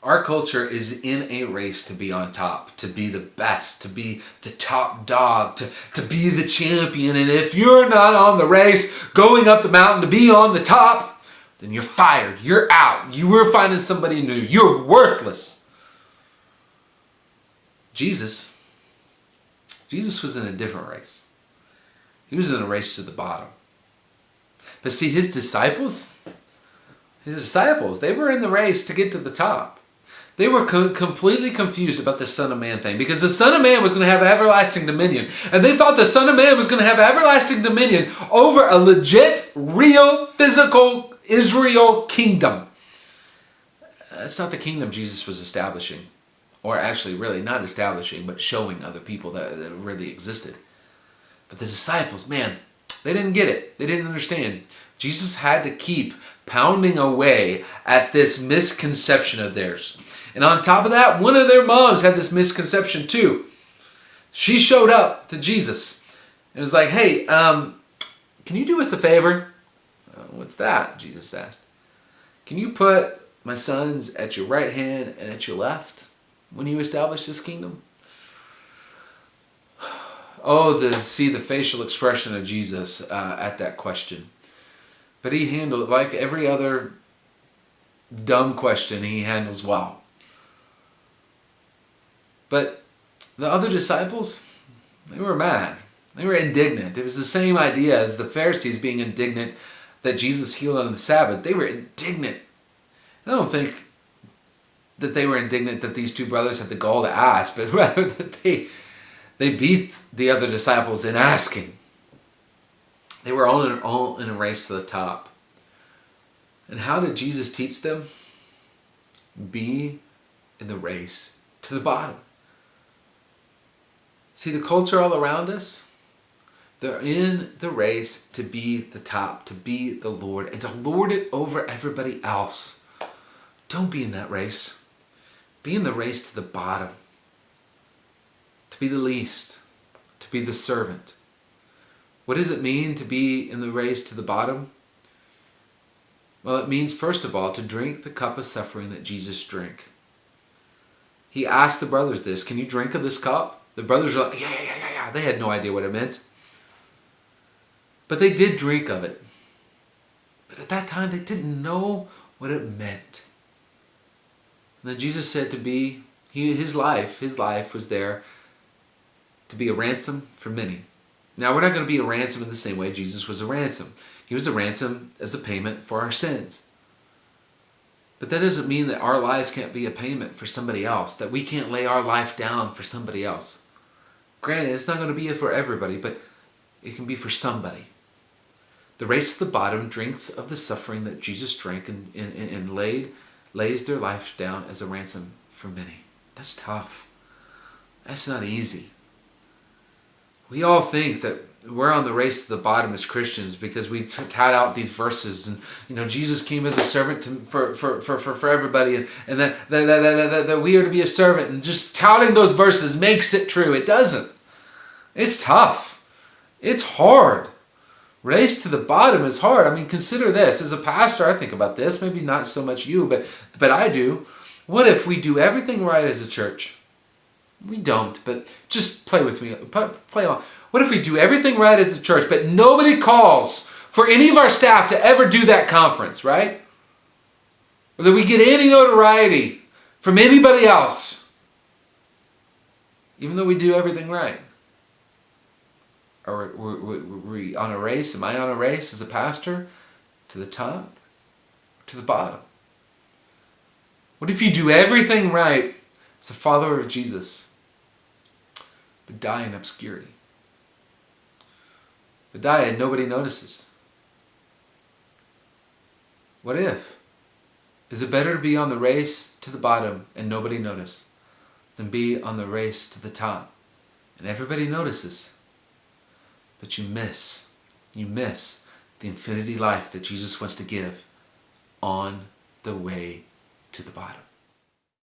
Our culture is in a race to be on top, to be the best, to be the top dog, to be the champion. And if you're not on the race, going up the mountain to be on the top, then you're fired. You're out. You were finding somebody new. You're worthless. Jesus was in a different race. He was in a race to the bottom. But see, his disciples, they were in the race to get to the top. They were completely confused about the Son of Man thing, because the Son of Man was going to have everlasting dominion. And they thought the Son of Man was going to have everlasting dominion over a legit, real, physical Israel kingdom. That's not the kingdom Jesus was establishing. Or actually really not establishing, but showing other people that it really existed. But the disciples, man, they didn't get it. They didn't understand. Jesus had to keep pounding away at this misconception of theirs. And on top of that, one of their moms had this misconception too. She showed up to Jesus and was like, hey, can you do us a favor? What's that? Jesus asked. Can you put my sons at your right hand and at your left when you establish this kingdom? Oh, see the facial expression of Jesus at that question. But he handled it like every other dumb question he handles well. But the other disciples, they were mad. They were indignant. It was the same idea as the Pharisees being indignant that Jesus healed on the Sabbath. They were indignant. I don't think that they were indignant that these two brothers had the gall to ask, but rather that they beat the other disciples in asking. They were all in a race to the top. And how did Jesus teach them? Be in the race to the bottom. See, the culture all around us, they're in the race to be the top, to be the Lord, and to lord it over everybody else. Don't be in that race. Be in the race to the bottom. To be the least. To be the servant. What does it mean to be in the race to the bottom? Well, it means, first of all, to drink the cup of suffering that Jesus drank. He asked the brothers this, can you drink of this cup? The brothers were like, yeah. They had no idea what it meant. But they did drink of it. But at that time, they didn't know what it meant. And then Jesus said to be, his life was there to be a ransom for many. Now, we're not going to be a ransom in the same way Jesus was a ransom. He was a ransom as a payment for our sins. But that doesn't mean that our lives can't be a payment for somebody else, that we can't lay our life down for somebody else. Granted, it's not going to be for everybody, but it can be for somebody. The race to the bottom drinks of the suffering that Jesus drank and lays their life down as a ransom for many. That's tough. That's not easy. We all think that we're on the race to the bottom as Christians because we tout out these verses, and Jesus came as a servant for everybody, and that we are to be a servant, and just touting those verses makes it true. It doesn't. It's tough. It's hard. Race to the bottom is hard. I mean, consider this. As a pastor, I think about this. Maybe not so much you, but I do. What if we do everything right as a church? We don't, but just play with me. Play along. What if we do everything right as a church, but nobody calls for any of our staff to ever do that conference, right? Or that we get any notoriety from anybody else, even though we do everything right? Are we on a race? Am I on a race as a pastor to the top, to the bottom? What if you do everything right as a follower of Jesus, but die in obscurity? But die and nobody notices. What if? Is it better to be on the race to the bottom and nobody notice than be on the race to the top and everybody notices, but you miss the infinity life that Jesus wants to give on the way to the bottom?